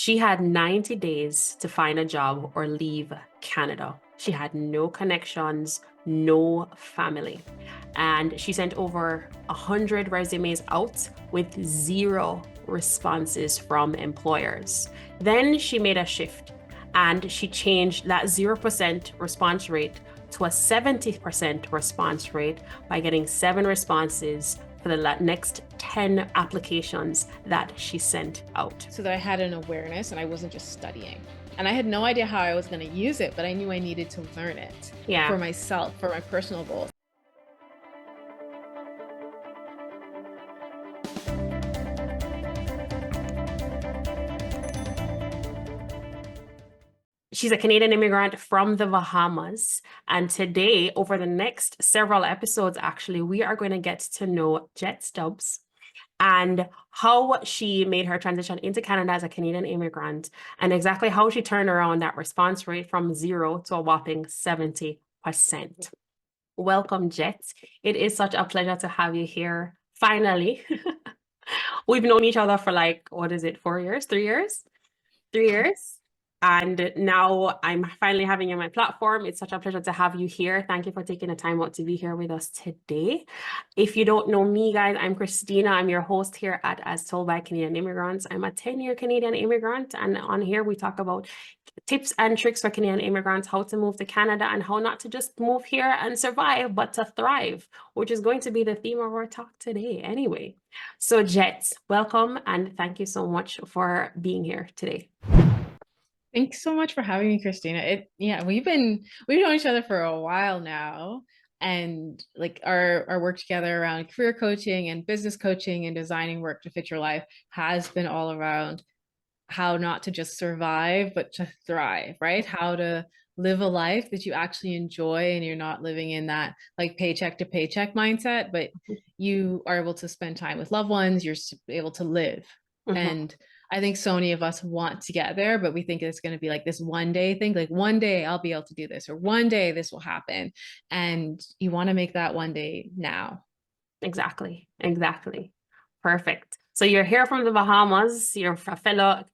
She had 90 days to find a job or leave Canada. She had no connections, no family. And she sent over 100 resumes out with zero responses from employers. Then she made a shift and she changed that 0% response rate to a 70% response rate by getting 7 responses for the next 10 applications that she sent out. So that I had an awareness and I wasn't just studying. And I had no idea how I was going to use it, but I knew I needed to learn it for myself, for my personal goals. She's a Canadian immigrant from the Bahamas. And today, over the next several episodes, actually, we are going to get to know Jette Stubbs and how she made her transition into Canada as a Canadian immigrant and exactly how she turned around that response rate from 0 to a whopping 70%. Welcome, Jette. It is such a pleasure to have you here. Finally, we've known each other for like, what is it, 4 years, 3 years? 3 years. And now I'm finally having you on my platform. It's such a pleasure to have you here. Thank you for taking the time out to be here with us today. If you don't know me, guys, I'm Christina. I'm your host here at As Told by Canadian Immigrants. I'm a 10-year Canadian immigrant. And on here, we talk about tips and tricks for Canadian immigrants, how to move to Canada and how not to just move here and survive, but to thrive, which is going to be the theme of our talk today anyway. So Jette, welcome. And thank you so much for being here today. Thanks so much for having me, Christina. We've known each other for a while now, and like our work together around career coaching and business coaching and designing work to fit your life has been all around how not to just survive, but to thrive, right? How to live a life that you actually enjoy and you're not living in that like paycheck to paycheck mindset, but you are able to spend time with loved ones, you're able to live. And I think so many of us want to get there, but we think it's going to be like this one day thing, like one day I'll be able to do this, or one day this will happen. And you want to make that one day now. Exactly. Perfect. So you're here from the Bahamas. You're a fellow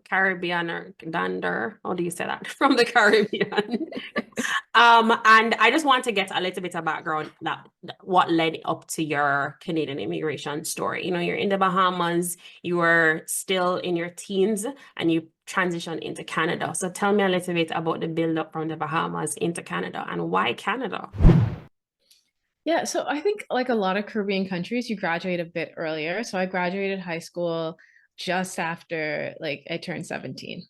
Caribbean or Dander. How do you say that? From the Caribbean. And I just want to get a little bit of background that what led up to your Canadian immigration story. You know, you're in the Bahamas, you were still in your teens, and you transitioned into Canada. So tell me a little bit about the build up from the Bahamas into Canada and why Canada? Yeah, so I think like a lot of Caribbean countries, you graduate a bit earlier. So I graduated high school just after like I turned 17.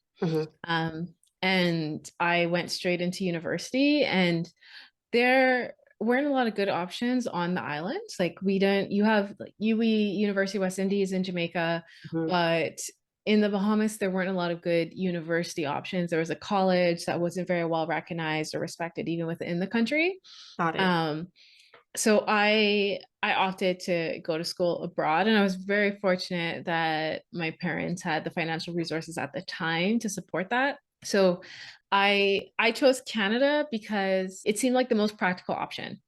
And I went straight into university, and there weren't a lot of good options on the islands. Like you have like UWI, University of West Indies in Jamaica, but in the Bahamas, there weren't a lot of good university options. There was a college that wasn't very well recognized or respected even within the country. Got it. So I opted to go to school abroad, and I was very fortunate that my parents had the financial resources at the time to support that. So I chose Canada because it seemed like the most practical option.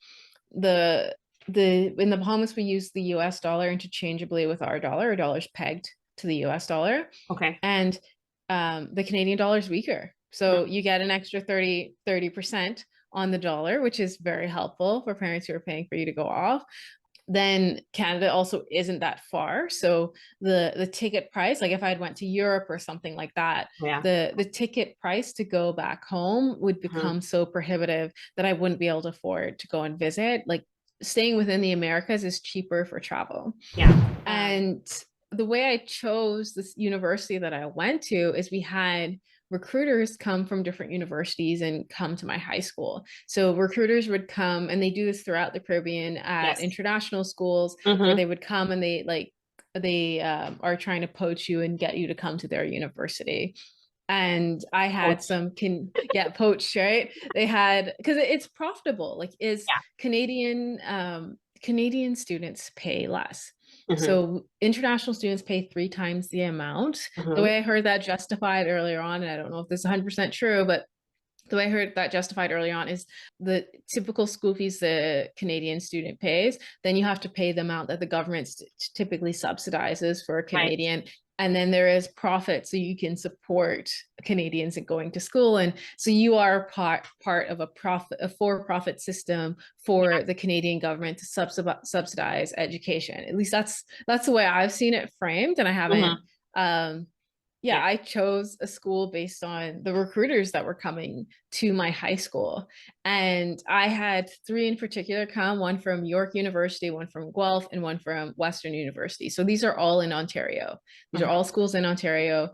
The in the Bahamas, we use the US dollar interchangeably with our dollar. Our dollar's pegged to the US dollar. Okay. And the Canadian dollar is weaker. So you get an extra 30% on the dollar, which is very helpful for parents who are paying for you to go off. Then Canada also isn't that far. So the ticket price, like if I went to Europe or something like that, the ticket price to go back home would become so prohibitive that I wouldn't be able to afford to go and visit. Like staying within the Americas is cheaper for travel. And the way I chose this university that I went to is we had recruiters come from different universities and come to my high school. So recruiters would come, and they do this throughout the Caribbean at international schools, where they would come and they are trying to poach you and get you to come to their university. And I had poached, right? They had, because it's profitable, like Canadian students pay less. So international students pay 3 times the amount. The way I heard that justified earlier on, and I don't know if this is 100% true, but the way I heard that justified early on is the typical school fees the Canadian student pays, then you have to pay the amount that the government typically subsidizes for a Canadian And then there is profit, so you can support Canadians in going to school. And so you are part of a for-profit system for the Canadian government to subsidize education. At least that's the way I've seen it framed. And I haven't Yeah. I chose a school based on the recruiters that were coming to my high school. And I had 3 in particular come, one from York University, one from Guelph, and one from Western University. So these are all in Ontario. These are all schools in Ontario,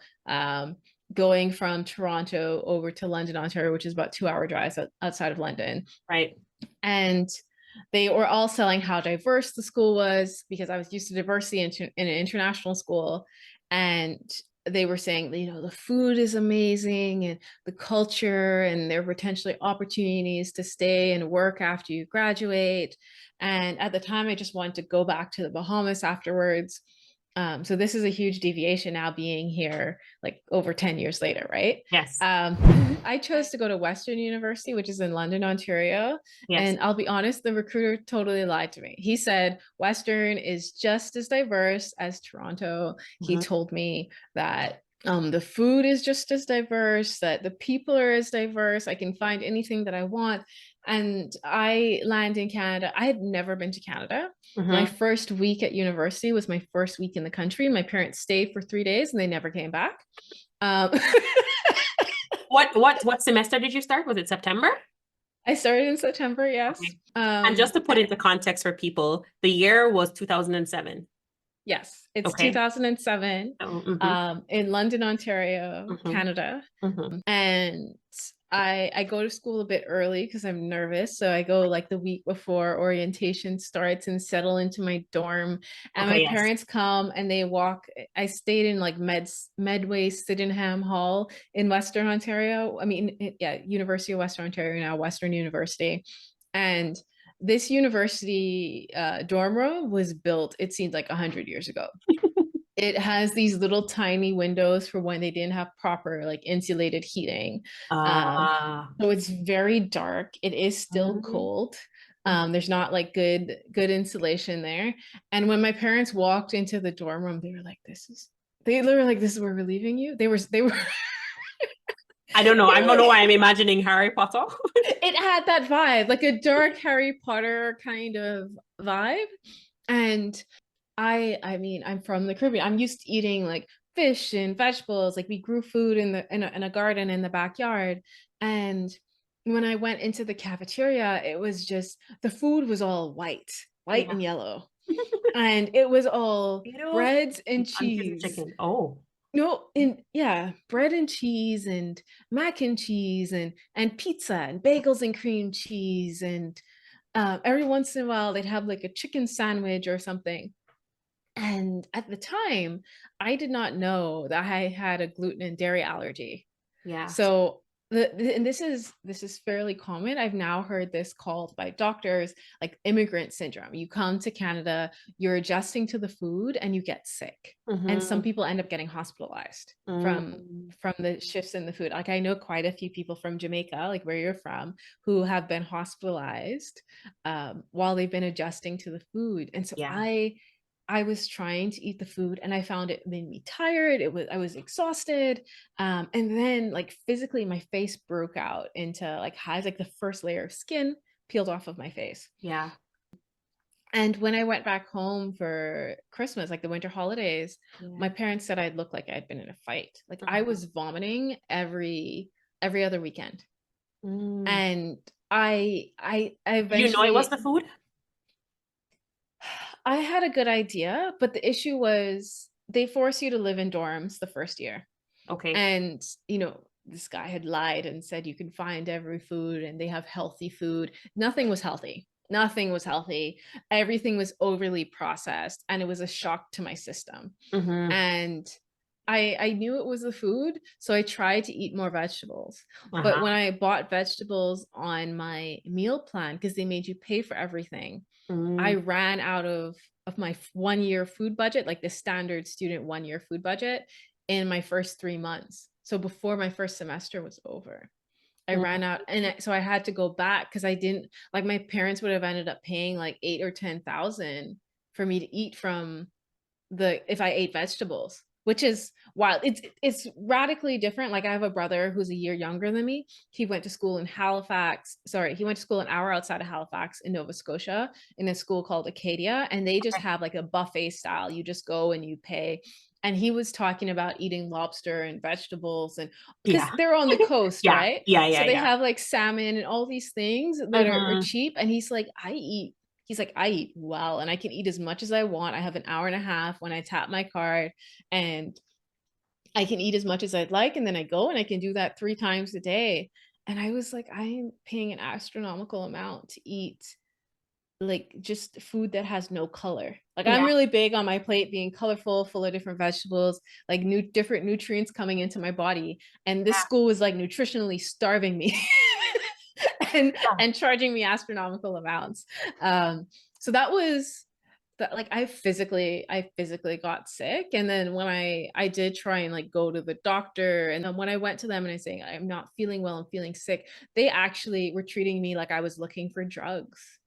going from Toronto over to London, Ontario, which is about 2-hour drives outside of London. Right. And they were all selling how diverse the school was, because I was used to diversity in an international school. And they were saying, you know, the food is amazing and the culture, and there are potentially opportunities to stay and work after you graduate. And at the time, I just wanted to go back to the Bahamas afterwards. So this is a huge deviation now, being here like over 10 years later, right? Yes. I chose to go to Western University, which is in London, Ontario. Yes. And I'll be honest, the recruiter totally lied to me. He said Western is just as diverse as Toronto. He told me that the food is just as diverse, that the people are as diverse. I can find anything that I want. And I land in Canada. I had never been to Canada. My first week at university was my first week in the country. My parents stayed for 3 days and they never came back. What semester did you start? Was it September? I started in September, yes. Okay. And just to put into context for people, the year was 2007. Yes, it's Okay. 2007, in London, Ontario, Canada. And I go to school a bit early because I'm nervous. So I go like the week before orientation starts and settle into my dorm. And my parents come and they walk. I stayed in like Medway Sydenham Hall in Western Ontario. I mean, University of Western Ontario, now Western University. And this university dorm room was built, it seemed like 100 years ago. It has these little tiny windows for when they didn't have proper like insulated heating. So it's very dark. It is still cold. There's not like good insulation there. And when my parents walked into the dorm room, they were like, this is where we're leaving you. They were I don't know. I don't know why I'm imagining Harry Potter. It had that vibe, like a dark Harry Potter kind of vibe. And I mean, I'm from the Caribbean. I'm used to eating like fish and vegetables. Like we grew food in a garden in the backyard. And when I went into the cafeteria, it was just, the food was all white and yellow. And it was all breads and cheese. Chicken. Oh. No, bread and cheese and mac and cheese and pizza and bagels and cream cheese. And every once in a while they'd have like a chicken sandwich or something. And at the time, I did not know that I had a gluten and dairy allergy. Yeah. So and this is fairly common. I've now heard this called by doctors like immigrant syndrome. You come to Canada, you're adjusting to the food and you get sick. And some people end up getting hospitalized from the shifts in the food. Like I know quite a few people from Jamaica, like where you're from, who have been hospitalized while they've been adjusting to the food. And so I was trying to eat the food and I found it made me tired. I was exhausted. And then like physically my face broke out into like hives, like the first layer of skin peeled off of my face. Yeah. And when I went back home for Christmas, like the winter holidays, my parents said I'd look like I'd been in a fight. Like I was vomiting every other weekend. And I eventually, you know it was the food? I had a good idea, but the issue was they force you to live in dorms the first year. Okay. And, you know, this guy had lied and said you can find every food and they have healthy food. Nothing was healthy. Nothing was healthy. Everything was overly processed and it was a shock to my system. And I knew it was the food, so I tried to eat more vegetables. But when I bought vegetables on my meal plan, because they made you pay for everything, I ran out of my 1-year food budget, like the standard student 1-year food budget, in my first 3 months. So before my first semester was over, I ran out. And so I had to go back because I didn't, like my parents would have ended up paying like 8,000 or 10,000 for me to eat from if I ate vegetables. which is wild. It's radically different. Like I have a brother who's a year younger than me. He went to school in Halifax. Sorry, he went to school an hour outside of Halifax in Nova Scotia in a school called Acadia, and they just Okay. have like a buffet style. You just go and you pay. And he was talking about eating lobster and vegetables, and because Yeah. they're on the coast, Yeah. right? Yeah. So Yeah. they Yeah. have like salmon and all these things that are Mm-hmm. cheap. And he's like, I eat well and I can eat as much as I want. I have an hour and a half when I tap my card, and I can eat as much as I'd like. And then I go and I can do that 3 times a day. And I was like, I'm paying an astronomical amount to eat like just food that has no color. Like I'm Yeah. really big on my plate being colorful, full of different vegetables, like new different nutrients coming into my body. And this Yeah. school was like nutritionally starving me and Yeah. charging me astronomical amounts. So that was that, like I physically got sick. And then when I did try and like go to the doctor, and then when I went to them and I saying I'm not feeling well, I'm feeling sick, they actually were treating me like I was looking for drugs.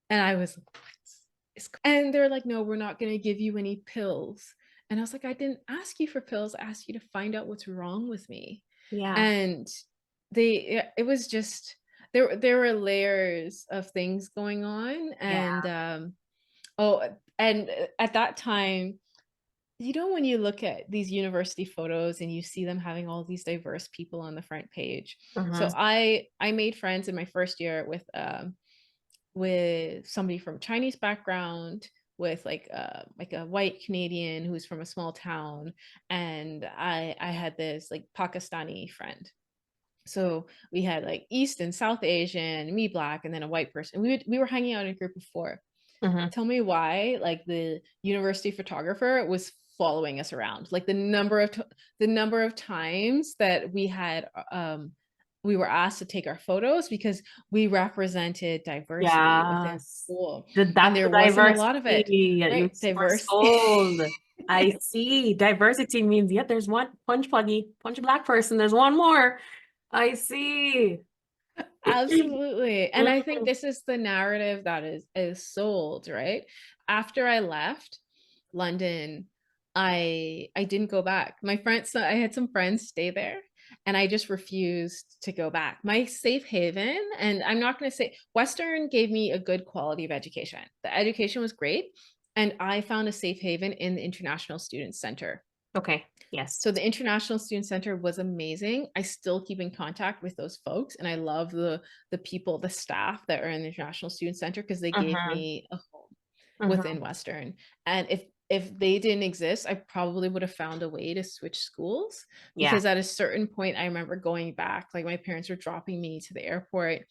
And I was like, what and they're like, no, we're not going to give you any pills. And I was like, I didn't ask you for pills. I asked you to find out what's wrong with me. Yeah. And it was just, there were layers of things going on. Yeah. And, oh, and at that time, you know, when you look at these university photos and you see them having all these diverse people on the front page. Mm-hmm. So I made friends in my first year with somebody from Chinese background, with like a white Canadian who's from a small town, and I had this like Pakistani friend. So we had like East and South Asian, me black, and then a white person. We were hanging out in a group of 4. Mm-hmm. Tell me why like the university photographer was following us around. Like the number of times that we were asked to take our photos because we represented diversity within the Yes. school, and That's the there wasn't a lot of it, diversity that you right? were Diverse. sold. I see. Diversity means, yeah, there's one punch pluggy, punch black person. There's one more. I see. Absolutely. And I think Mhm. this is the narrative that is sold, right? After I left London, I didn't go back. My friends, so I had some friends stay there, and I just refused to go back. My safe haven, and I'm not going to say Western gave me a good quality of education. The education was great, and I found a safe haven in the International Student Center. Okay. Yes. So the International Student Center was amazing. I still keep in contact with those folks, and I love the people, the staff that are in the International Student Center, because they gave Mm-hmm. me a home Mm-hmm. within Western. And if they didn't exist, I probably would have found a way to switch schools, Yeah. because at a certain point I remember going back, like my parents were dropping me to the airport,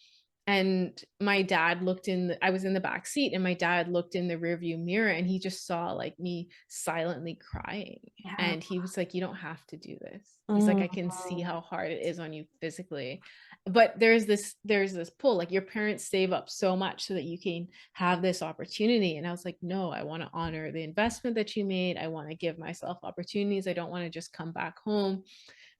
and my dad looked I was in the back seat, and my dad looked in the rearview mirror, and he just saw like me silently crying, Yeah. and he was like, you don't have to do this. He's like, I can see Mhm. how hard it is on you physically, but there's this pull, like your parents save up so much so that you can have this opportunity. And I was like, no, I want to honor the investment that you made. I want to give myself opportunities. I don't want to just come back home.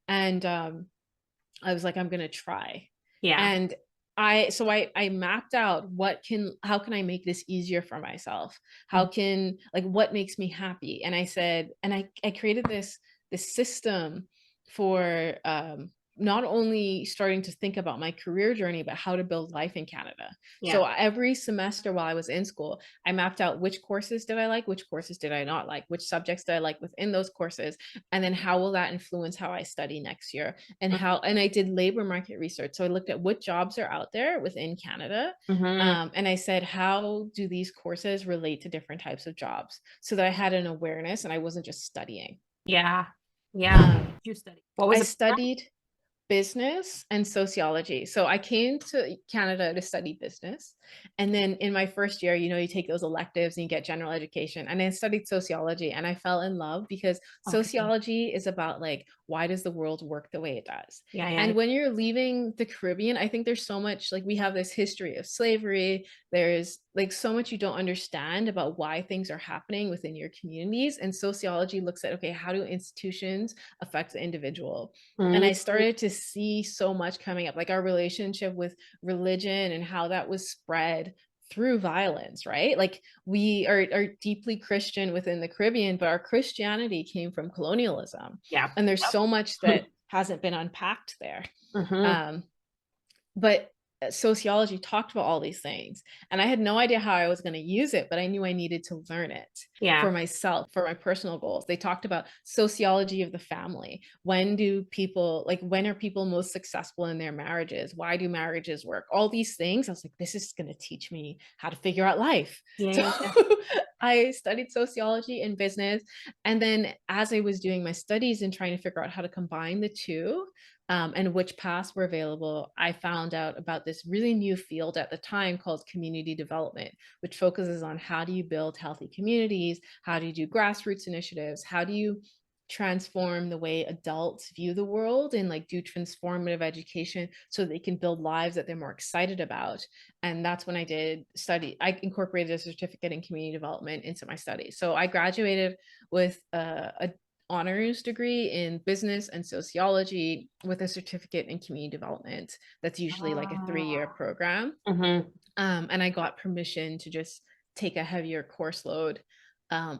And I was like, I'm gonna try. Yeah. And I mapped out how can I make this easier for myself? How can, like, what makes me happy? And I said, and I created this system for not only starting to think about my career journey, but how to build life in Canada. Yeah. So every semester while I was in school, I mapped out which courses did I like, which courses did I not like, which subjects did I like within those courses, and then how will that influence how I study next year, and I did labor market research. So I looked at what jobs are out there within Canada. Mm-hmm. And I said, how do these courses relate to different types of jobs, so that I had an awareness and I wasn't just studying. Yeah. Yeah. Um, You study. What was I it? studied business and sociology. So I came to Canada to study business. And then in my first year, you know, you take those electives and you get general education. And I studied sociology, and I fell in love, because Okay. sociology is about like, why does the world work the way it does? Yeah. Yeah. And when you're leaving the Caribbean, I think there's so much, like, we have this history of slavery. There's like so much you don't understand about why things are happening within your communities. And sociology looks at, okay, how do institutions affect the individual? And I Mm-hmm. started to see so much coming up, like our relationship with religion and how that was spread through violence, right? Like we are deeply Christian within the Caribbean, but our Christianity came from colonialism. Yeah. And there's Yep. so much that hasn't been unpacked there. Mm-hmm. But sociology talked about all these things, and I had no idea how I was going to use it, but I knew I needed to learn it Yeah. for myself, for my personal goals. They talked about sociology of the family. When are people most successful in their marriages? Why do marriages work? All these things. I was like, this is going to teach me how to figure out life. Yeah. So I studied sociology and business. And then as I was doing my studies and trying to figure out how to combine the two, and which paths were available, I found out about this really new field at the time called community development, which focuses on how do you build healthy communities, how do you do grassroots initiatives, how do you transform the way adults view the world and like do transformative education so they can build lives that they're more excited about. And that's when I incorporated a certificate in community development into my studies. So I graduated with a honors degree in business and sociology with a certificate in community development. That's usually like a 3-year program. Mm-hmm. And I got permission to just take a heavier course load,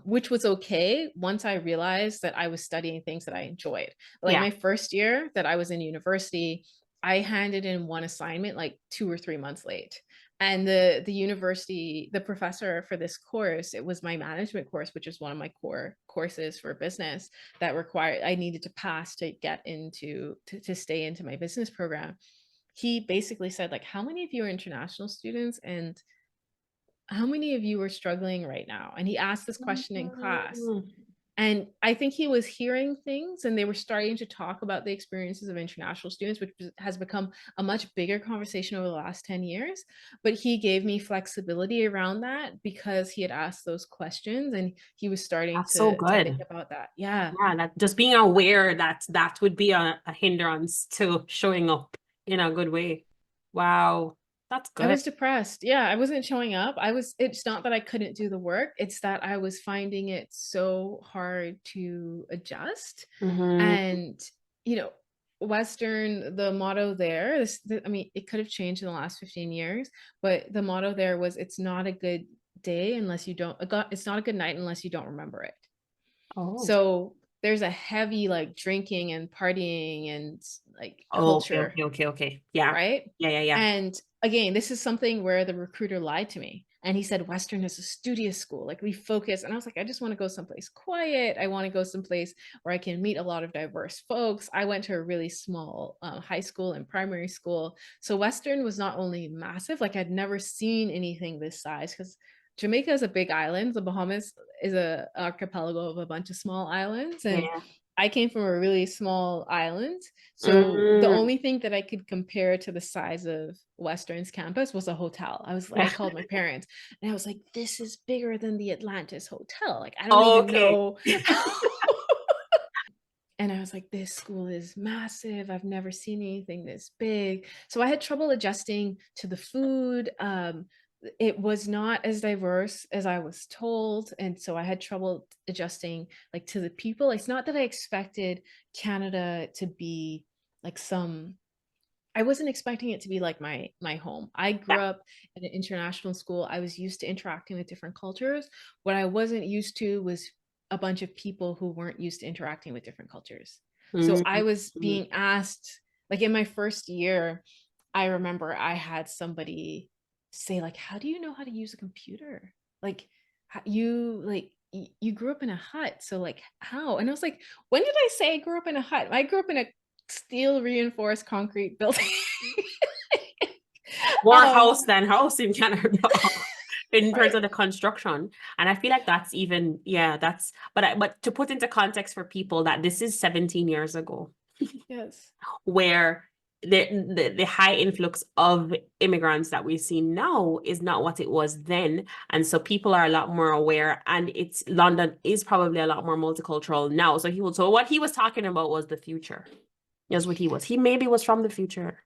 which was okay once I realized that I was studying things that I enjoyed. Like Yeah. my first year that I was in university, I handed in one assignment like 2 or 3 months late. And the university, the professor for this course, it was my management course, which is one of my core courses for business that I needed to pass to get into to stay into my business program. He basically said, like, how many of you are international students and how many of you are struggling right now? And he asked this question in class. And I think he was hearing things and they were starting to talk about the experiences of international students, which has become a much bigger conversation over the last 10 years. But he gave me flexibility around that because he had asked those questions and he was starting That's so to think good. about that. Yeah. Yeah, that just being aware that that would be a hindrance to showing up in a good way. Wow, that's I good. was depressed. Yeah, I wasn't showing up. It's not that I couldn't do the work, it's that I was finding it so hard to adjust. Mm-hmm. And, you know, Western, the motto there, I mean, it could have changed in the last 15 years, but the motto there was it's not a good day unless you don't, it's not a good night unless you don't remember it. Oh. So there's a heavy like drinking and partying and like Oh, okay, culture, okay, okay, okay. Yeah. right? Yeah, yeah, yeah. And again, this is something where the recruiter lied to me. And he said, Western is a studious school. Like we focus. And I was like, I just want to go someplace quiet. I want to go someplace where I can meet a lot of diverse folks. I went to a really small high school and primary school. So Western was not only massive, like I'd never seen anything this size because Jamaica is a big island. The Bahamas is an archipelago of a bunch of small islands. And Yeah. I came from a really small island. So the Mm. only thing that I could compare to the size of Western's campus was a hotel. I called my parents and I was like, this is bigger than the Atlantis Hotel. Like, I don't even Okay. know. And I was like, this school is massive. I've never seen anything this big. So I had trouble adjusting to the food. It was not as diverse as I was told. And so I had trouble adjusting like to the people. It's not that I expected Canada to be like I wasn't expecting it to be like my home. I grew Yeah. up in an international school. I was used to interacting with different cultures. What I wasn't used to was a bunch of people who weren't used to interacting with different cultures. So I was Mm-hmm. being asked, like in my first year, I remember I had somebody say, like, how do you know how to use a computer? Like you grew up in a hut. So like how? And I was like, when did I say I grew up in a hut? I grew up in a steel reinforced concrete building. More um house than house in Canada in terms right. of the construction. And I feel like that's even, yeah, that's, but to put into context for people that this is 17 years ago, Yes. where the high influx of immigrants that we see now is not what it was then. And so people are a lot more aware, and it's London is probably a lot more multicultural now. So what he was talking about was the future. That's what he was. He maybe was from the future.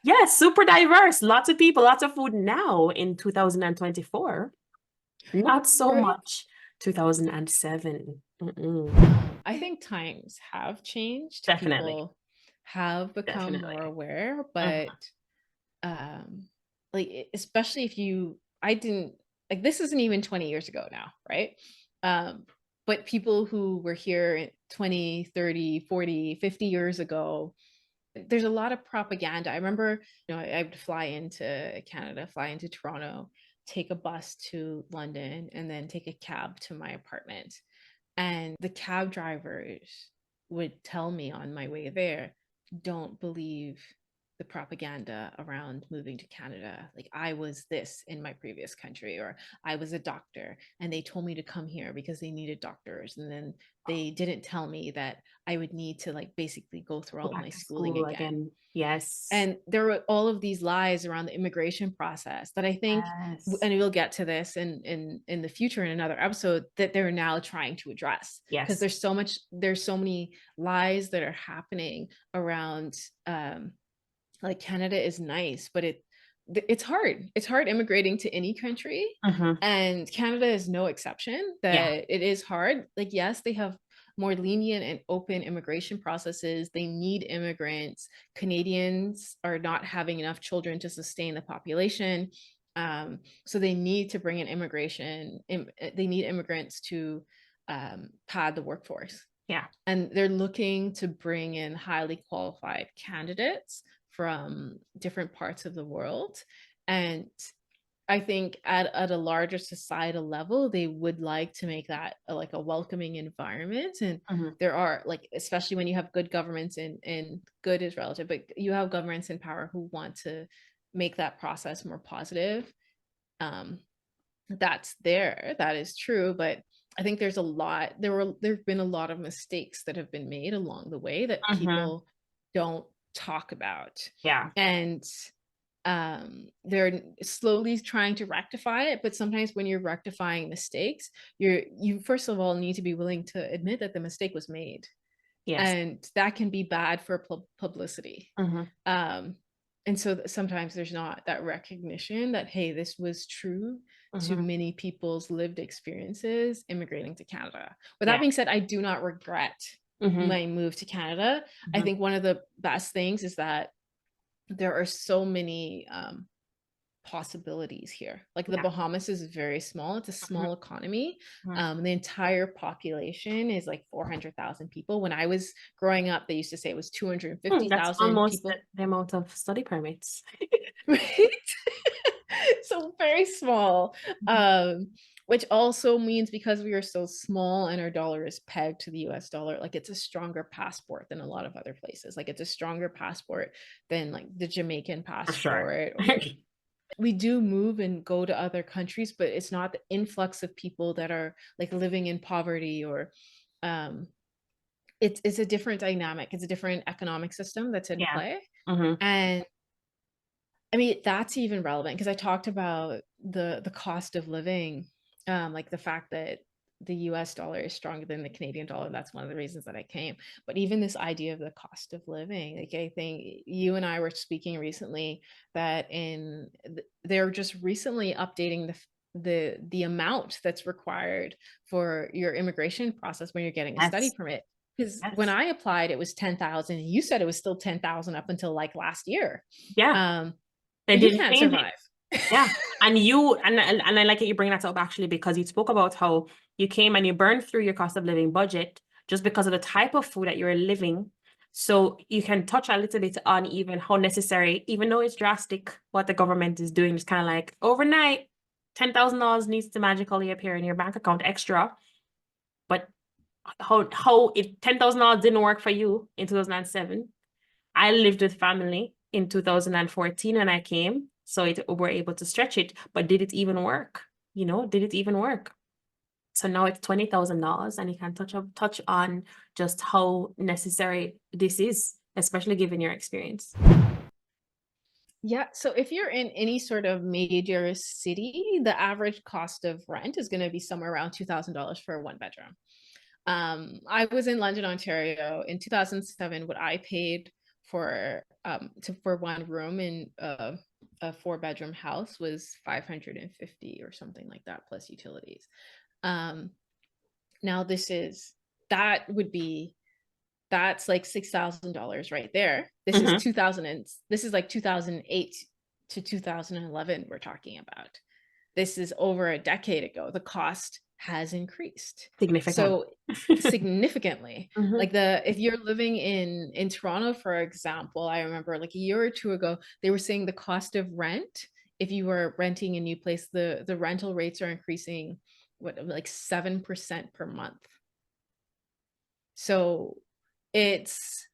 Yes, super diverse. Lots of people, lots of food now in 2024. Not so Right. much 2007. Mm-mm. I think times have changed. Definitely. People have become more Definitely. aware, Mhm. but um like, especially if I didn't, like, this isn't even 20 years ago now, right? But people who were here 20, 30, 40, 50 years ago, there's a lot of propaganda. I remember, I would fly into Canada, fly into Toronto, take a bus to London, and then take a cab to my apartment. And the cab drivers would tell me on my way there, don't believe the propaganda around moving to Canada. Like, I was this in my previous country, or I was a doctor and they told me to come here because they needed doctors. And then they didn't tell me that I would need to, like, basically go through Go all of back my to schooling school again. again. Yes. And there were all of these lies around the immigration process that I think, Yes. and we'll get to this in the future in another episode, that they're now trying to address, because Yes. there's so many lies that are happening around, like, Canada is nice, but it's hard immigrating to any country, Mm-hmm. and Canada is no exception. Yeah. That it is hard. Like, yes, they have more lenient and open immigration processes. They need immigrants. Canadians are not having enough children to sustain the population, so they need to bring in they need immigrants to pad the workforce, Yeah. and they're looking to bring in highly qualified candidates from different parts of the world. And I think at a larger societal level, they would like to make that like a welcoming environment. And Mm-hmm. there are, like, especially when you have good governments, and good is relative, but you have governments in power who want to make that process more positive. Um, that is true, but I think there've been a lot of mistakes that have been made along the way that Mm-hmm. people don't talk about. Yeah. And they're slowly trying to rectify it, but sometimes when you're rectifying mistakes, you first of all need to be willing to admit that the mistake was made, Yes. and that can be bad for publicity. Mm-hmm. um and so sometimes there's not that recognition that, hey, this was true to Mm-hmm. many people's lived experiences immigrating to Canada. With that Yeah. being said, I do not regret Mm-hmm. my move to Canada. I Mm-hmm. think one of the best things is that there are so many possibilities here. Like, the Yeah. Bahamas is very small. It's a Mm-hmm. small economy. Mm-hmm. The entire population is like 400,000 people. When I was growing up, they used to say it was That's 250,000 almost people. the amount of study permits. Right? So very small. Which also means, because we are so small and our dollar is pegged to the US dollar, like, it's a stronger passport than a lot of other places. Like, it's a stronger passport than, like, the Jamaican For sure. passport. We do move and go to other countries, but it's not the influx of people that are, like, living in poverty, or um it's a different dynamic. It's a different economic system that's in Yeah. play. Mm-hmm. And I mean, that's even relevant because I talked about the cost of living, like the fact that the US dollar is stronger than the Canadian dollar. That's one of the reasons that I came. But even this idea of the cost of living, like, I think you and I were speaking recently that they're just recently updating the amount that's required for your immigration process when you're getting a study Yes. permit. Because when Yes. I applied, it was 10,000. You said it was still 10,000 up until, like, last year. Yeah. Um, They you didn't can't change it. survive. Yeah. And I like it you bring that up actually because you spoke about how you came and you burned through your cost of living budget just because of the type of food that you're living. So you can touch a little bit on even how necessary, even though it's drastic, what the government is doing. It's kind of like overnight, $10,000 needs to magically appear in your bank account extra. But how if $10,000 didn't work for you in 2007, I lived with family in 2014 when I came, so we're able to stretch it. But did it even work? Did it even work? So now it's $20,000, and you can touch on just how necessary this is, especially given your experience. Yeah. So if you're in any sort of major city, the average cost of rent is going to be somewhere around $2,000 for a one bedroom. I was in London, Ontario in 2007. What I paid for for one room in a four-bedroom house was 550 or something like that, plus utilities. Um, Now that's like $6,000 right there. This is Mm-hmm. 2000 this is like 2008 to 2011 we're talking about. This is over a decade ago. The cost has increased. Significant. So significantly. Mhm. Like if you're living in Toronto, for example, I remember like a year or two ago, they were saying the cost of rent, if you were renting a new place, the rental rates are increasing like 7% per month. So it's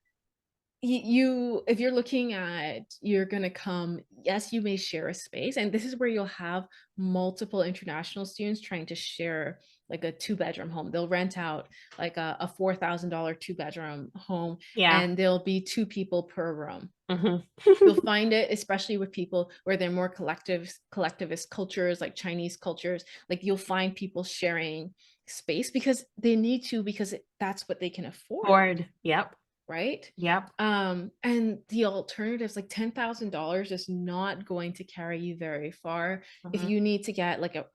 you if you're looking at you're going to come, yes, you may share a space, and this is where you'll have multiple international students trying to share like a 2-bedroom home. They'll rent out like a $4,000 2-bedroom home, Yeah. and there'll be 2 people per room. Mhm. You'll find it especially with people where they're more collectivist cultures, like Chinese cultures. Like you'll find people sharing space because they need to, because that's what they can afford, Bored. Yep. right? Yep. And the alternatives, like $10,000 is not going to carry you very far. If Mhm. you need to get like a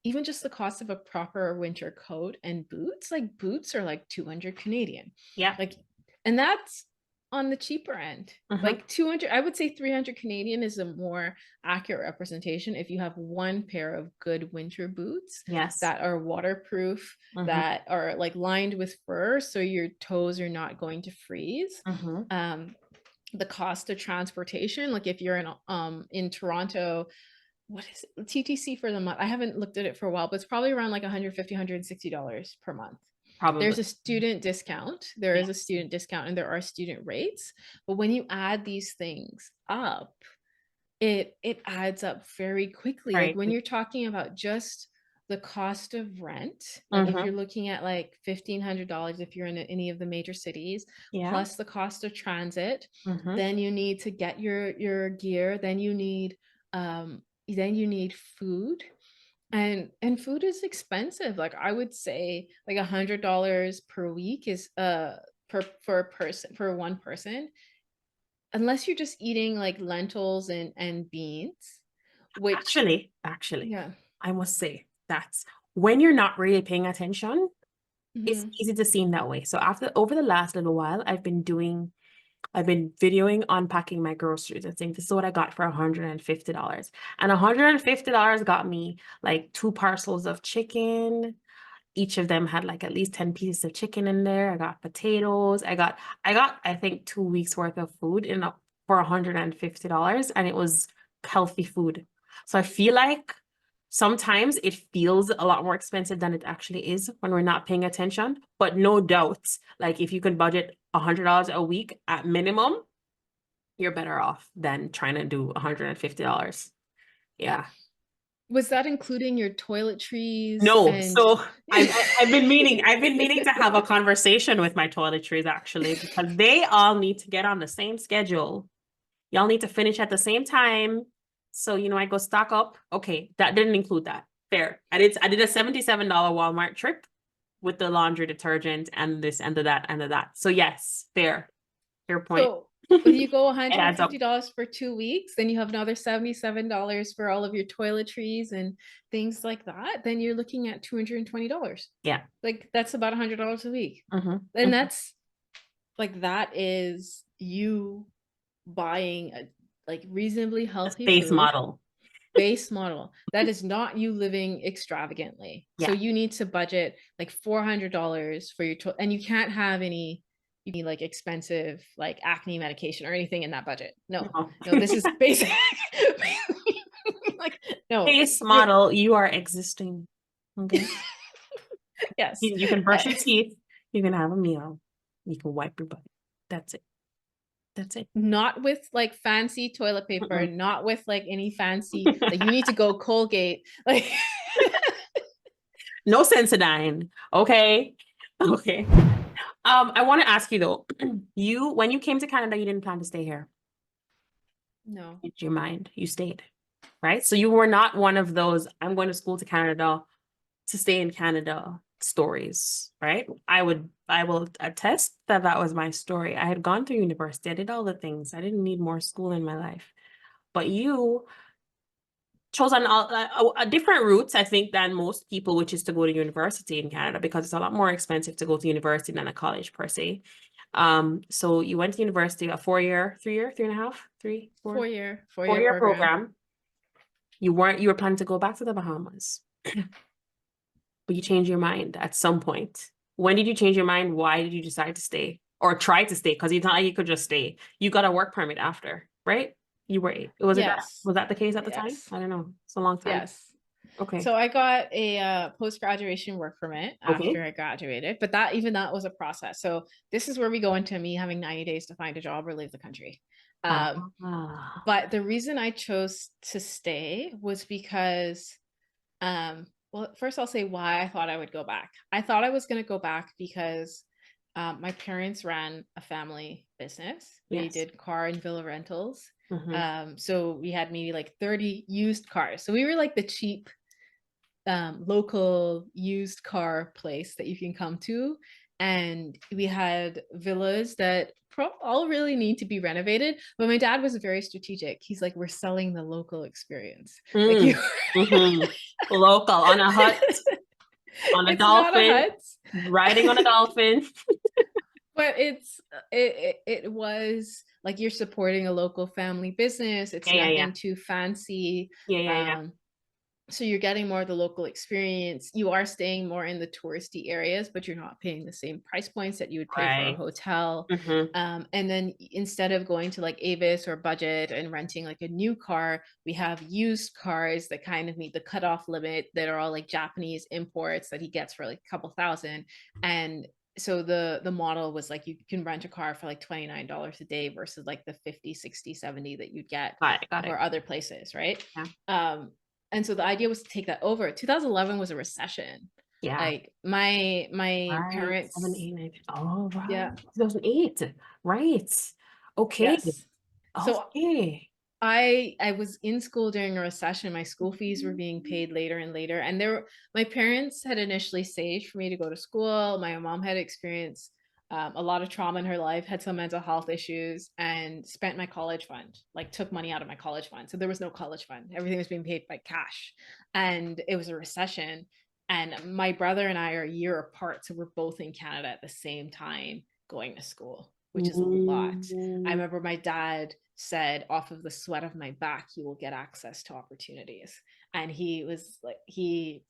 even just the cost of a proper winter coat and boots, like boots are like 200 Canadian. Yep. Like, and that's on the cheaper end. Mhm. Like 200, I would say 300 Canadian is a more accurate representation if you have one pair of good winter boots Yes. that are waterproof, Mhm. that are like lined with fur so your toes are not going to freeze. Mhm. The cost of transportation, like if you're in Toronto, what is it? TTC for the month? I haven't looked at it for a while, but it's probably around like $150-$160 per month. There's Probably. a student discount. There is a Yes. student discount and there are student rates. But when you add these things up, it adds up very quickly. Like Right. when you're talking about just the cost of rent, like if you're Mhm. looking at like $1,500 if you're in any of the major cities, Yeah. plus the cost of transit, Mhm. then you need to get your gear, then you need food, and food is expensive. Like I would say like $100 per week is for a person, for one person, unless you're just eating like lentils and beans, which Actually, yeah. I must say that's when you're not really paying attention, it's Mhm. easy to seem that way. So over the last little while, I've been videoing unpacking my groceries. I think this is what I got for $150. And $150 got me like 2 parcels of chicken. Each of them had like at least 10 pieces of chicken in there. I got potatoes. I think 2 weeks worth of food for $150, and it was healthy food. So I feel like sometimes it feels a lot more expensive than it actually is when we're not paying attention. But no doubt, like if you can budget $100 a week at minimum, you're better off than trying to do $150. Yeah. Was that including your toiletries No, and so I've been meaning to have a conversation with my toiletries actually, because they all need to get on the same schedule. Y'all need to finish at the same time. So, I go stock up. Okay, that didn't include that. Fair. I did a $77 Walmart trip with the laundry detergent and this and the that and the that. So yes, fair. Fair point. so if you go It adds up. $150 for 2 weeks, then you have another $77 for all of your toiletries and things like that, then you're looking at $220. Yeah. Like that's about $100 a week. And Mhm. that's like, that is you buying a like reasonably The healthy space food. model. Base model. That is not you living extravagantly. So Yeah. you need to budget like $400 for your and you can't have any like expensive like acne medication or anything in that budget. No. No. No, this is basic. Like no. Space You're model, you are existing. Okay. yes. You can brush your teeth. You can have a meal. You can wipe your butt. That's it. That's it. Not with like fancy toilet paper, Mm-mm. not with like any fancy like you need to go Colgate. Like No Sensodyne. Okay. Okay. I want to ask you though, when you came to Canada, you didn't plan to stay here. no. Changed your mind. You stayed, right? So you were not one of those, I'm going to school to Canada to stay in Canada stories, right? I will attest that that was my story. I had gone through university. I did all the things. I didn't need more school in my life. But you chose a different route, I think, than most people, which is to go to university in Canada, because it's a lot more expensive to go to university than a college per se. So you went to university, a 4 year, 3 year, 3.5, 3, 4, 4 year four-year program. program. You were planning to go back to the Bahamas, but you changed your mind at some point. When did you change your mind? Why did you decide to stay or try to stay? Because it's not like you could just stay. You got a work permit after, right? You were was Yes. that the case at the time? Yes. I don't know. It's a long time. Yes. Okay. So I got a post-graduation work permit Okay. after I graduated, but that was a process. So this is where we go into me having 90 days to find a job or leave the country. But the reason I chose to stay was because, well, first I'll say why I thought I would go back. I thought I was going to go back because my parents ran a family business. They Yes. did car and villa rentals. Mhm. So we had maybe like 30 used cars. So we were like the cheap local used car place that you can come to. And we had villas that all really need to be renovated. But my dad was very strategic. He's like, we're selling the local experience. Like you Mhm. Local on a hut, on a it's not a dolphin, hut. riding on a dolphin. But it was like you're supporting a local family business. It's Yeah, nothing too fancy. yeah. So you're getting more of the local experience. You are staying more in the touristy areas, but you're not paying the same price points that you would pay for a Right. hotel. Mhm. And then instead of going to like Avis or Budget and renting like a new car, we have used cars that kind of meet the cutoff limit that are all like Japanese imports that he gets for like a couple thousand. And so the model was like you can rent a car for like $29 a day versus like the 50, 60, 70 that you'd get Got for it. other places, right? Yeah. And so the idea was to take that over. 2011 was a recession. Yeah. Like my Right. 7, parents, 8, 9. Oh, right. yeah, 2008. Right. Okay. yes. So Okay. I was in school during a recession. My school fees were being paid later and later. And my parents had initially saved for me to go to school. My mom had experienced a lot of trauma in her life, had some mental health issues, and spent my college fund, like took money out of my college fund. So there was no college fund. Everything was being paid by cash. And it was a recession. And my brother and I are a year apart. So we're both in Canada at the same time going to school, which is a lot. I Mm. remember my dad said, off of the sweat of my back, you will get access to opportunities. And he was like, he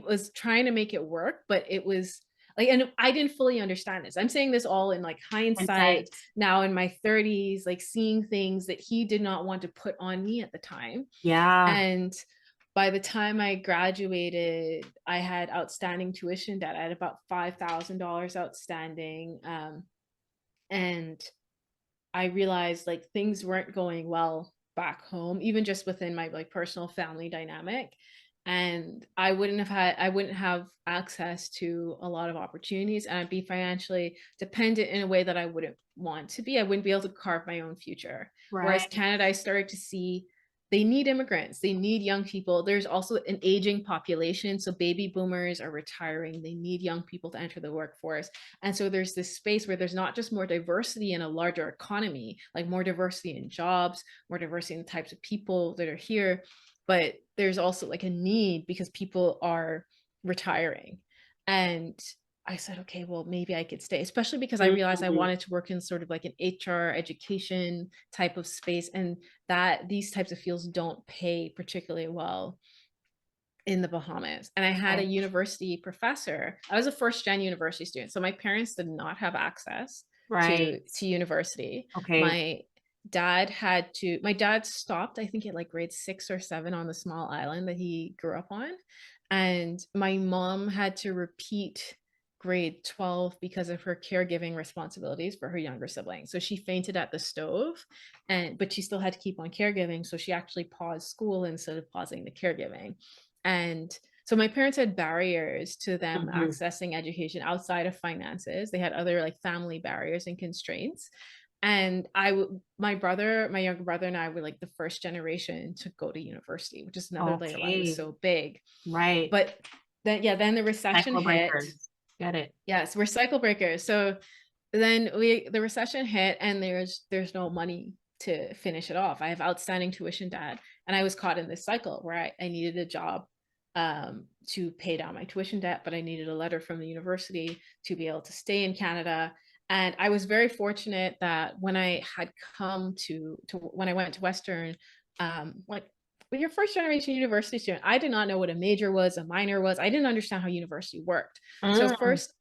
was trying to make it work, but it was like, and I didn't fully understand this. I'm saying this all in like hindsight Hindsight. now in my 30s, like seeing things that he did not want to put on me at the time. Yeah. And by the time I graduated, I had outstanding tuition debt. I had about $5,000 outstanding. And I realized like things weren't going well back home, even just within my like personal family dynamic. And I wouldn't have access to a lot of opportunities, and I'd be financially dependent in a way that I wouldn't want to be. I wouldn't be able to carve my own future. Whereas Right. Canada, I started to see they need immigrants, they need young people. There's also an aging population. So baby boomers are retiring. They need young people to enter the workforce. And so there's this space where there's not just more diversity in a larger economy, like more diversity in jobs, more diversity in the types of people that are here, but there's also like a need because people are retiring. And I said, okay, well, maybe I could stay, especially because I realized I Mhm. wanted to work in sort of like an HR education type of space, and that these types of fields don't pay particularly well in the Bahamas. And I had a Okay. university professor. I was a first gen university student. So my parents did not have access Right. to university. Okay. My dad stopped, I think at like grade 6 or 7 on the small island that he grew up on. And my mom had to repeat grade 12 because of her caregiving responsibilities for her younger sibling. So she fainted at the stove, but she still had to keep on caregiving. So she actually paused school instead of pausing the caregiving. And so my parents had barriers to them Mhm. accessing education outside of finances. They had other like family barriers and constraints. And my younger brother and I were like the first generation to go to university, which is another layer why it was Okay. so big. Right. But then the recession Cycle hit. breakers. Get it. Yes, we're cycle breakers. So then the recession hit, and there's no money to finish it off. I have outstanding tuition debt, and I was caught in this cycle where I needed a job to pay down my tuition debt, but I needed a letter from the university to be able to stay in Canada. And I was very fortunate that when I had come to when I went to Western, like when you're first generation university student, I did not know what a major was, a minor was. I didn't understand how university worked. So Mm. first,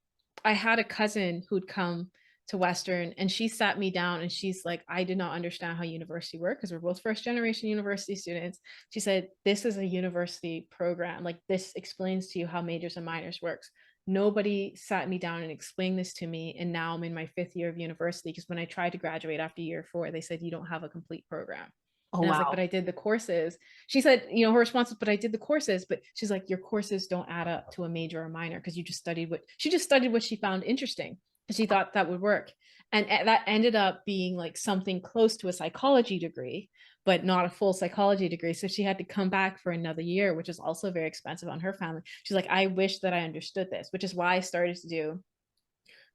I had a cousin who'd come to Western, and she sat me down and she's like, I did not understand how university worked because we're both first generation university students. She said, this is a university program. Like, this explains to you how majors and minors works. Nobody sat me down and explained this to me. And now I'm in my 5th year of university, because when I tried to graduate after year 4, they said, you don't have a complete program. Oh, And I was like, but wow. I did the courses. She said, her response was, but I did the courses. But she's like, your courses don't add up to a major or minor because you just studied what she found interesting. And she thought that would work. And that ended up being like something close to a psychology degree, but not a full psychology degree. So she had to come back for another year, which is also very expensive on her family. She's like, I wish that I understood this, which is why I started to do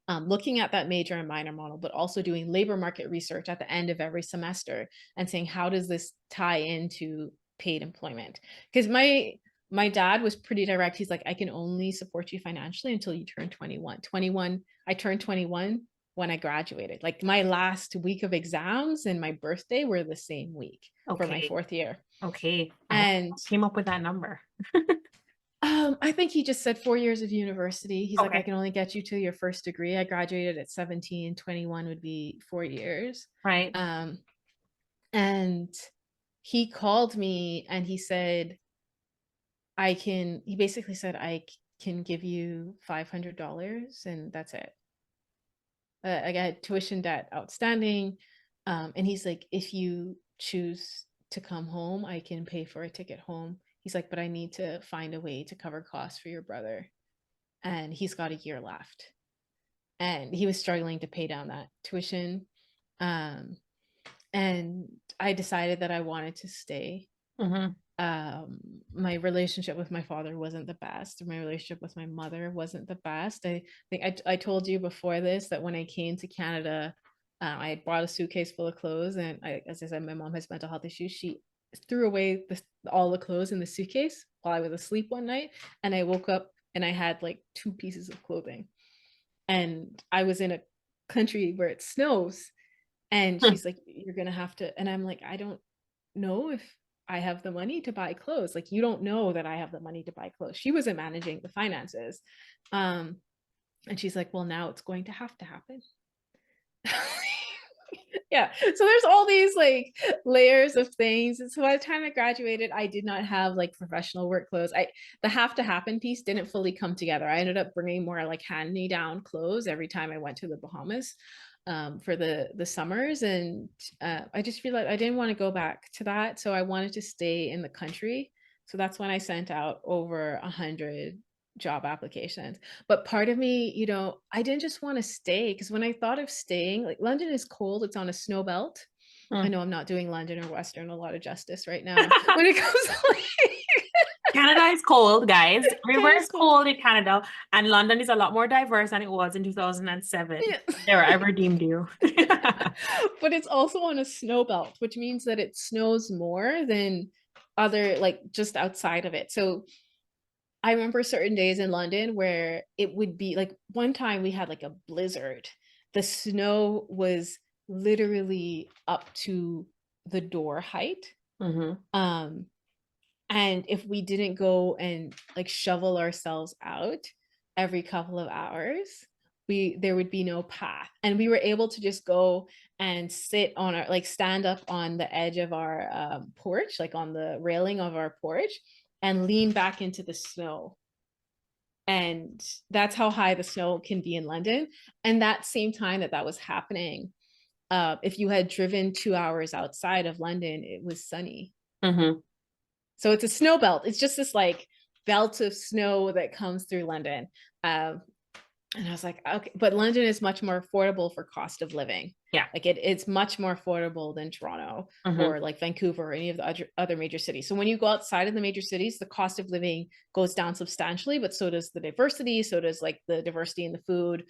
looking at that major and minor model, but also doing labor market research at the end of every semester and saying, how does this tie into paid employment? Because my dad was pretty direct. He's like, I can only support you financially until you turn 21. I turned 21 when I graduated. Like, my last week of exams and my birthday were the same week for my Okay. 4th year. Okay. I wonder And who came up with that number. I think he just said 4 years of university. He's like, I Okay. can only get you to your first degree. I graduated at 17, 21 would be 4 years. Right. Um, and he called me and he said, he basically said, I can give you $500 and that's it. I got tuition debt outstanding. And he's like, if you choose to come home, I can pay for a ticket home. He's like, but I need to find a way to cover costs for your brother. And he's got a year left. And he was struggling to pay down that tuition. Um, and I decided that I wanted to stay. Mm-hmm. My relationship with my father wasn't the best. My relationship with my mother wasn't the best. I think I told you before this that when I came to Canada, I had brought a suitcase full of clothes, and as I said, my mom has mental health issues. She threw away all the clothes in the suitcase while I was asleep one night, and I woke up and I had like 2 pieces of clothing, and I was in a country where it snows, and she's like, "You're gonna have to," and I'm like, "I don't know if I have the money to buy clothes. Like, you don't know that I have the money to buy clothes." She wasn't managing the finances. Um, and she's like, well, now it's going to have to happen. Yeah. So there's all these like layers of things. And so by the time I graduated, I did not have like professional work clothes. The have to happen piece didn't fully come together. I ended up bringing more like hand me down clothes every time I went to the Bahamas for the summers. And I just realized I didn't want to go back to that. So I wanted to stay in the country. So that's when I sent out over 100 job applications. But part of me, I didn't just want to stay, because when I thought of staying, like, London is cold, it's on a snow belt. I know I'm not doing London or Western a lot of justice right now when it comes to like Canada is cold, guys. Everywhere Canada's is cold. cold in Canada, and London is a lot more diverse than it was in 2007. Yeah. There, I redeemed you. But it's also on a snow belt, which means that it snows more than other, like, just outside of it. So I remember certain days in London where it would be like, one time we had like a blizzard. The snow was literally up to the door height. Mm-hmm. And if we didn't go and like shovel ourselves out every couple of hours, there would be no path. And we were able to just go and sit on our, like, stand up on the edge of our porch, like on the railing of our porch, and lean back into the snow. And that's how high the snow can be in London. And that same time that was happening, if you had driven 2 hours outside of London, it was sunny. Mm-hmm. So it's a snow belt. It's just this like belt of snow that comes through London. And I was like, okay, but London is much more affordable for cost of living. Yeah. Like it's much more affordable than Toronto or like Vancouver or any of the other major cities. So when you go outside of the major cities, the cost of living goes down substantially, but so does the diversity. So does like the diversity in the food.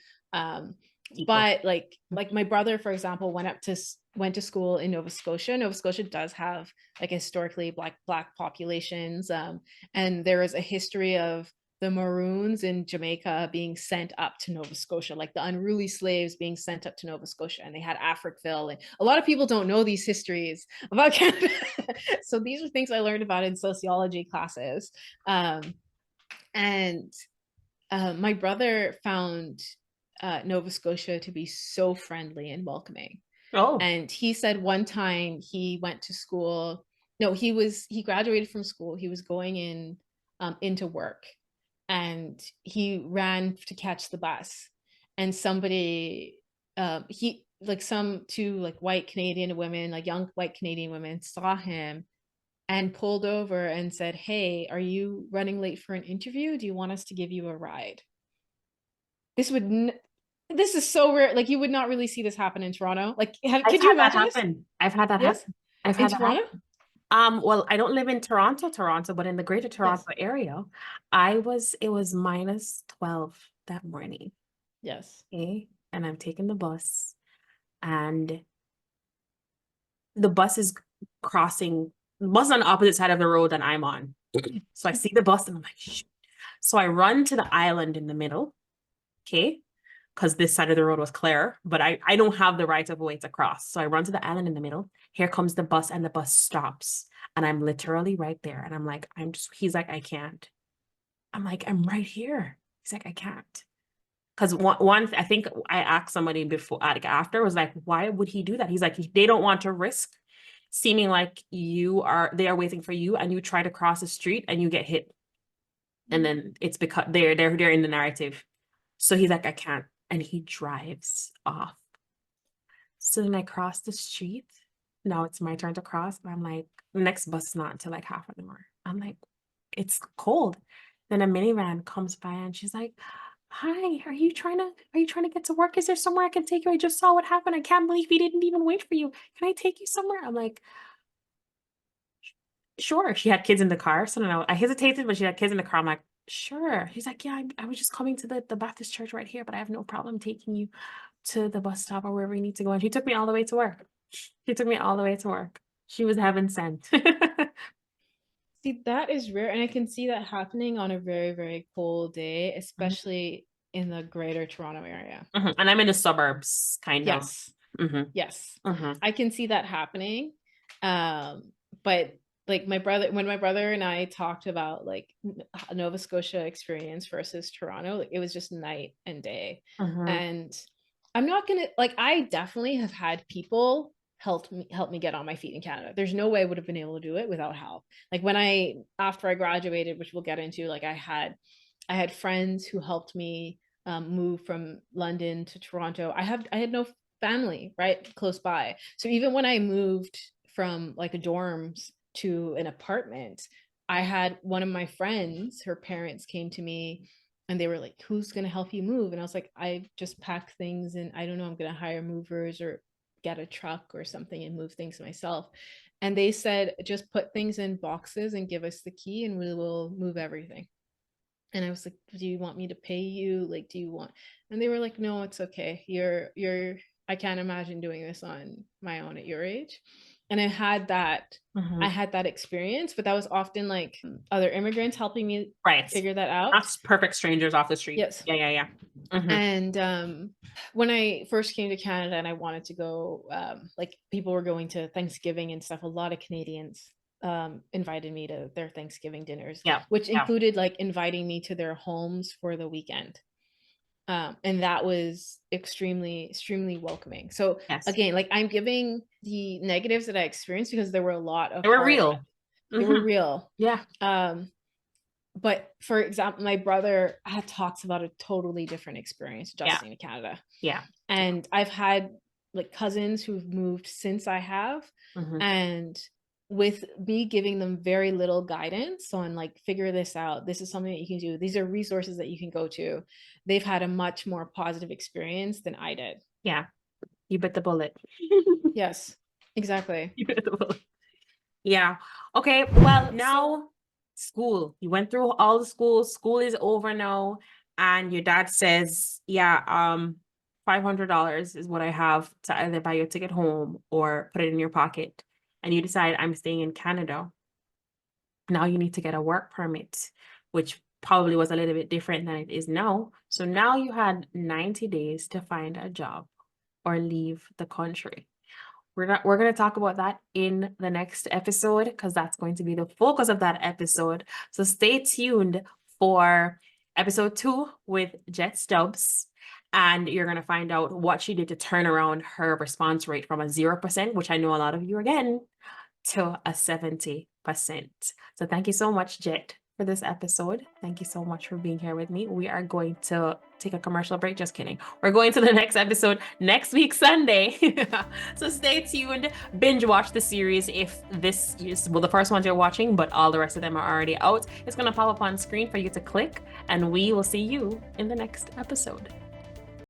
But like my brother, for example, went to school in Nova Scotia. Nova Scotia does have like historically black populations. And there is a history of the Maroons in Jamaica being sent up to Nova Scotia, like the unruly slaves being sent up to Nova Scotia, and they had Africville. And a lot of people don't know these histories about Canada. So these are things I learned about in sociology classes. And my brother found Nova Scotia to be so friendly and welcoming. Oh, And he said one time he went to school. No, he graduated from school. He was going into work, and he ran to catch the bus. And somebody, he like some two like white Canadian women, like young white Canadian women, saw him and pulled over and said, "Hey, are you running late for an interview? Do you want us to give you a ride?" This would this is so rare. Like you would not really see this happen in Toronto. Like, I've could you had that imagine this? happen. I've had that Yes, happen. I've in had that Toronto. happen. Well, I don't live in Toronto, but in the greater Toronto Yes, area, it was -12 that morning. yes. Okay. And I'm taking the bus, and the bus is crossing, the bus on the opposite side of the road than I'm on. So I see the bus and I'm like, shoot. So I run to the island in the middle. Okay. Because this side of the road was clear, but I don't have the right of way to cross. So I run to the island in the middle. Here comes the bus, and the bus stops. And I'm literally right there. And I'm like, he's like, I can't. I'm like, I'm right here. He's like, I can't. Because I think I asked somebody before, like after, was like, why would he do that? He's like, they don't want to risk seeming like they are waiting for you, and you try to cross the street and you get hit. And then it's because they're in the narrative. So he's like, I can't. And he drives off. So then I cross the street. Now it's my turn to cross. And I'm like, the next bus is not until like half an hour. I'm like, it's cold. Then a minivan comes by, and she's like, hi, are you trying to get to work? Is there somewhere I can take you? I just saw what happened. I can't believe he didn't even wait for you. Can I take you somewhere? I'm like, sure. She had kids in the car. So no, I hesitated, but she had kids in the car. I'm like, sure. He's like, yeah, I was just coming to the Baptist church right here, but I have no problem taking you to the bus stop or wherever you need to go. And she took me all the way to work. She took me all the way to work. She was heaven sent. See, that is rare, and I can see that happening on a very, very cold day, especially in the greater Toronto area. Mhm. And I'm in the suburbs, kind of. Yes, Mhm. yes, Mhm. I can see that happening. But like when my brother and I talked about like Nova Scotia experience versus Toronto, like it was just night and day. Mhm. And I'm not gonna like I definitely have had people help me get on my feet in Canada. There's no way I would have been able to do it without help. Like after I graduated, which we'll get into, like I had friends who helped me move from London to Toronto. I had no family right close by. So even when I moved from like a dorms to an apartment, I had one of my friends, her parents came to me and they were like, who's going to help you move? And I was like, I just packed things and I don't know, I'm going to hire movers or get a truck or something and move things myself. And they said, just put things in boxes and give us the key and we will move everything. And I was like, do you want me to pay you? Like, do you want? And they were like, no, it's okay. I can't imagine doing this on my own at your age. And I Mhm. had that experience, but that was often like other immigrants helping me Right. figure that out. Not perfect strangers off the street. Yes. Yeah. Mhm. And when I first came to Canada and I wanted to go, like people were going to Thanksgiving and stuff, a lot of Canadians invited me to their Thanksgiving dinners, Yeah. which Yeah. included like inviting me to their homes for the weekend. And that was extremely, extremely welcoming. So Yes. again, like I'm giving the negatives that I experienced because there were a lot of They were real. they were Mhm. real. Yeah. But for example, my brother had talks about a totally different experience adjusting to Canada. Yeah. And I've had like cousins who've moved since I have. Mhm. And with me giving them very little guidance on like figure this out, this is something that you can do, these are resources that you can go to, they've had a much more positive experience than I did. Yeah. You bit the bullet. Yes, exactly. You bit the bullet. Yeah. Okay. Well, now school. You went through all the schools. School is over now. And your dad says, yeah, $500 is what I have to either buy your ticket home or put it in your pocket. And you decide I'm staying in Canada. Now you need to get a work permit, which probably was a little bit different than it is now. So now you had 90 days to find a job or leave the country. We're going to talk about that in the next episode because that's going to be the focus of that episode. So stay tuned for episode 2 with Jette Stubbs. And you're going to find out what she did to turn around her response rate from a 0%, which I know a lot of you are getting, to a 70%. So thank you so much, Jette, for this episode. Thank you so much for being here with me. We are going to take a commercial break. Just kidding. We're going to the next episode next week, Sunday. So stay tuned. Binge watch the series if this is, well, the first ones you're watching, but all the rest of them are already out. It's going to pop up on screen for you to click, and we will see you in the next episode.